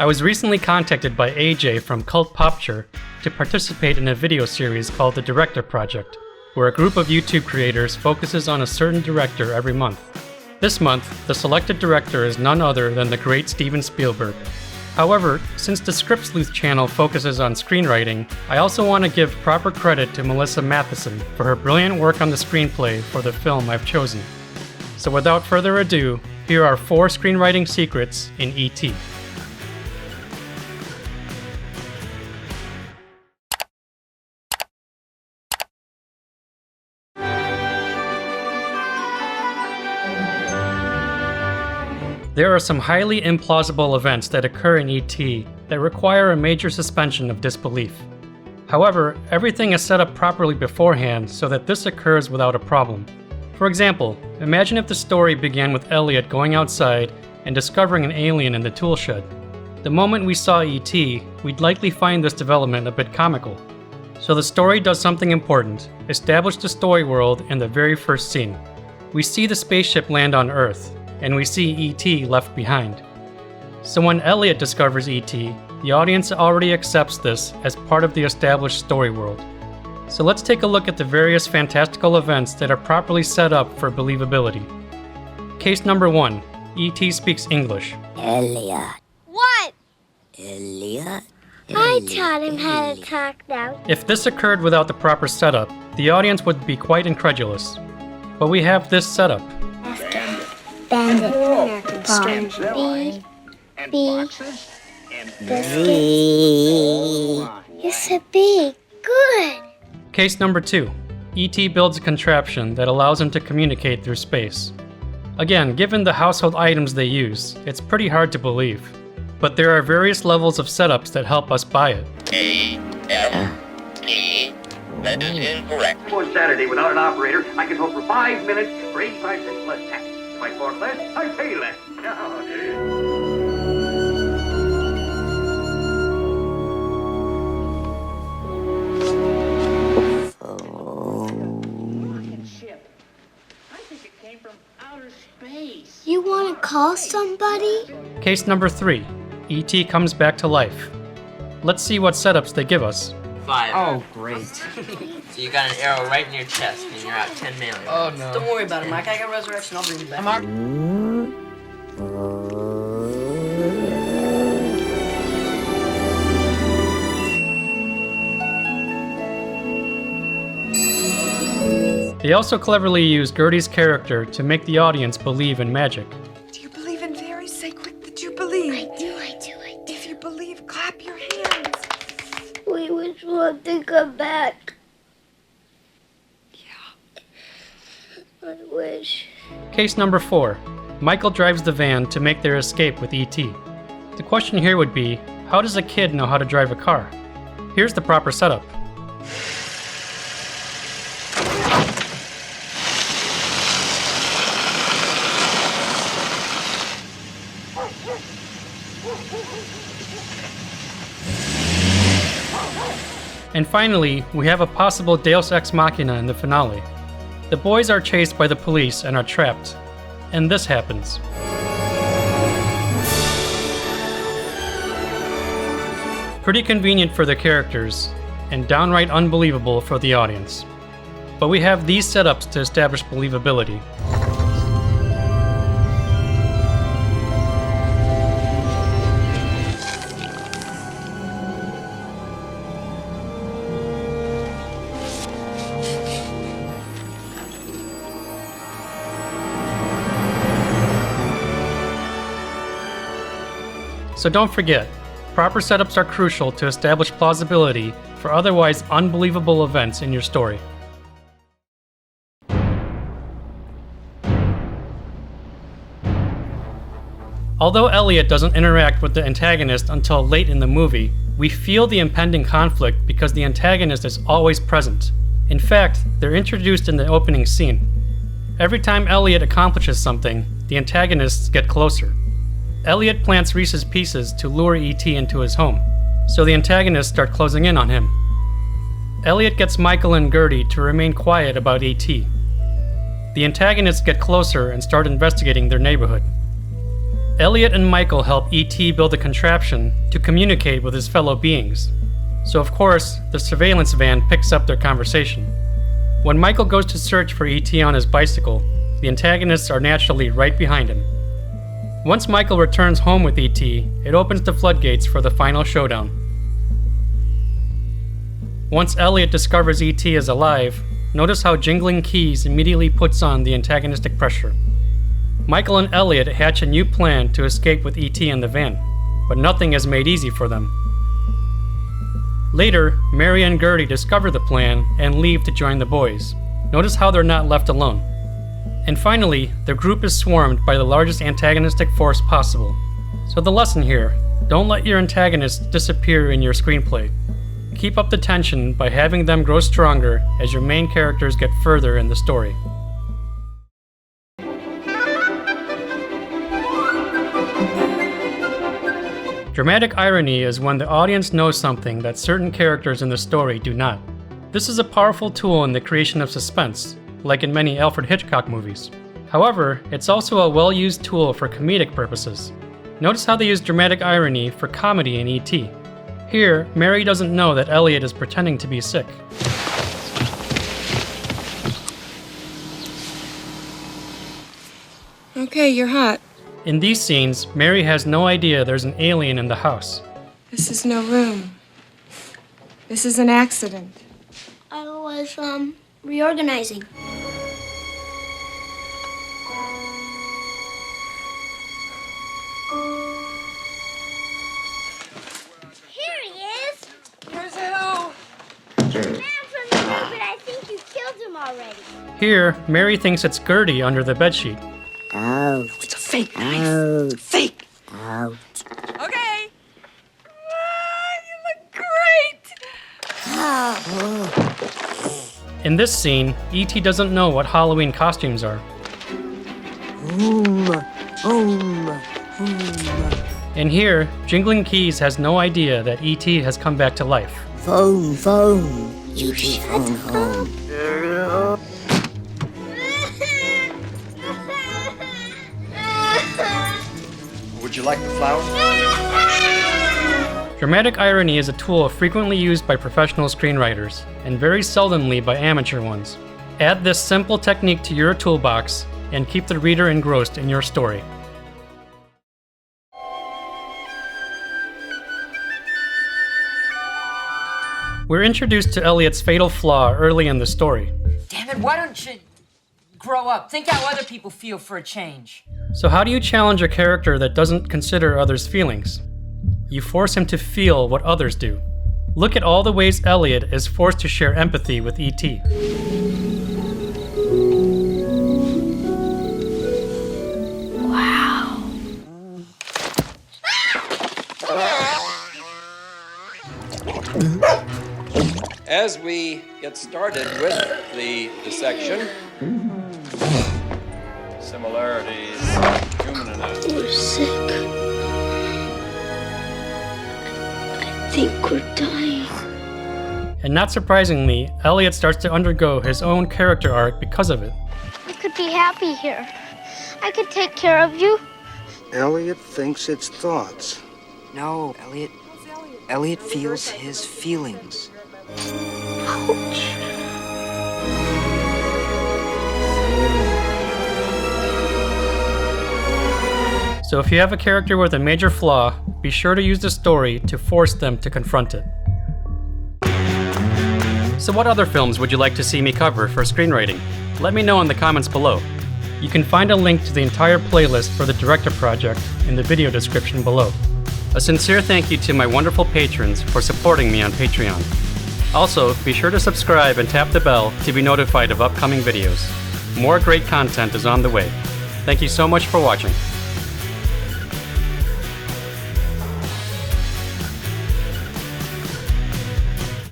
I was recently contacted by AJ from Cult Popture to participate in a video series called The Director Project, where a group of YouTube creators focuses on a certain director every month. This month, the selected director is none other than the great Steven Spielberg. However, since the Script Sleuth channel focuses on screenwriting, I also want to give proper credit to Melissa Matheson for her brilliant work on the screenplay for the film I've chosen. So without further ado, here are 4 screenwriting secrets in E.T. There are some highly implausible events that occur in E.T. that require a major suspension of disbelief. However, everything is set up properly beforehand so that this occurs without a problem. For example, imagine if the story began with Elliot going outside and discovering an alien in the tool shed. The moment we saw E.T., we'd likely find this development a bit comical. So the story does something important, establish the story world in the very first scene. We see the spaceship land on Earth, and we see E.T. left behind. So when Elliot discovers E.T., the audience already accepts this as part of the established story world. So let's take a look at the various fantastical events that are properly set up for believability. Case number 1. E.T. speaks English. Elliot. What? Elliot. I taught him how to talk now. If this occurred without the proper setup, the audience would be quite incredulous. But we have this setup. Bandit. B. Biscuit. You said B. Good. Case number 2. E.T. builds a contraption that allows him to communicate through space. Again, given the household items they use, it's pretty hard to believe. But there are various levels of setups that help us buy it. A-F-T. That is incorrect. For Saturday without an operator, I can hold for 5 minutes for 85 cents less tax. If I talk less, I pay less. You want to call somebody? Case number 3. E.T. comes back to life. Let's see what setups they give us. 5. Oh, great. So you got an arrow right in your chest and you're out 10 million. Oh, no. Don't worry about it, Mike. I got resurrection. I'll bring you back. Mark. They also cleverly use Gertie's character to make the audience believe in magic. Do you believe in fairies? Say quick that you believe. I do. If you believe, clap your hands. We just want to come back. Yeah. I wish. Case number 4. Michael drives the van to make their escape with E.T. The question here would be, how does a kid know how to drive a car? Here's the proper setup. And finally, we have a possible Deus Ex Machina in the finale. The boys are chased by the police and are trapped. And this happens. Pretty convenient for the characters, and downright unbelievable for the audience. But we have these setups to establish believability. So don't forget, proper setups are crucial to establish plausibility for otherwise unbelievable events in your story. Although Elliot doesn't interact with the antagonist until late in the movie, we feel the impending conflict because the antagonist is always present. In fact, they're introduced in the opening scene. Every time Elliot accomplishes something, the antagonists get closer. Elliot plants Reese's Pieces to lure E.T. into his home, so the antagonists start closing in on him. Elliot gets Michael and Gertie to remain quiet about E.T. The antagonists get closer and start investigating their neighborhood. Elliot and Michael help E.T. build a contraption to communicate with his fellow beings. So of course, the surveillance van picks up their conversation. When Michael goes to search for E.T. on his bicycle, the antagonists are naturally right behind him. Once Michael returns home with E.T., it opens the floodgates for the final showdown. Once Elliot discovers E.T. is alive, notice how jingling keys immediately puts on the antagonistic pressure. Michael and Elliot hatch a new plan to escape with E.T. in the van, but nothing is made easy for them. Later, Mary and Gertie discover the plan and leave to join the boys. Notice how they're not left alone. And finally, the group is swarmed by the largest antagonistic force possible. So the lesson here, don't let your antagonists disappear in your screenplay. Keep up the tension by having them grow stronger as your main characters get further in the story. Dramatic irony is when the audience knows something that certain characters in the story do not. This is a powerful tool in the creation of suspense, like in many Alfred Hitchcock movies. However, it's also a well-used tool for comedic purposes. Notice how they use dramatic irony for comedy in E.T. Here, Mary doesn't know that Elliot is pretending to be sick. Okay, you're hot. In these scenes, Mary has no idea there's an alien in the house. This is no room. This is an accident. I was, reorganizing. Here he is! Here's who? Man from the room, but I think you killed him already. Here, Mary thinks it's Gertie under the bedsheet. Out. It's a fake knife. Out. Fake. Out. Okay. You look great. In this scene, E.T. doesn't know what Halloween costumes are. And here, Jingling Keys has no idea that E.T. has come back to life. Phone, phone. You should phone home. Would you like the flowers? Dramatic irony is a tool frequently used by professional screenwriters, and very seldomly by amateur ones. Add this simple technique to your toolbox, and keep the reader engrossed in your story. We're introduced to Elliot's fatal flaw early in the story. Damn it, why don't you grow up? Think how other people feel for a change. So how do you challenge a character that doesn't consider others' feelings? You force him to feel what others do. Look at all the ways Elliot is forced to share empathy with E.T. Wow. As we get started with the dissection, similarities, human anatomy. We're sick. I think we're dying. And not surprisingly, Elliot starts to undergo his own character arc because of it. I could be happy here. I could take care of you. Elliot thinks it's thoughts. No, Elliot. Elliot feels his feelings. Ouch. So if you have a character with a major flaw, be sure to use the story to force them to confront it. So what other films would you like to see me cover for screenwriting? Let me know in the comments below. You can find a link to the entire playlist for the Director Project in the video description below. A sincere thank you to my wonderful patrons for supporting me on Patreon. Also, be sure to subscribe and tap the bell to be notified of upcoming videos. More great content is on the way. Thank you so much for watching.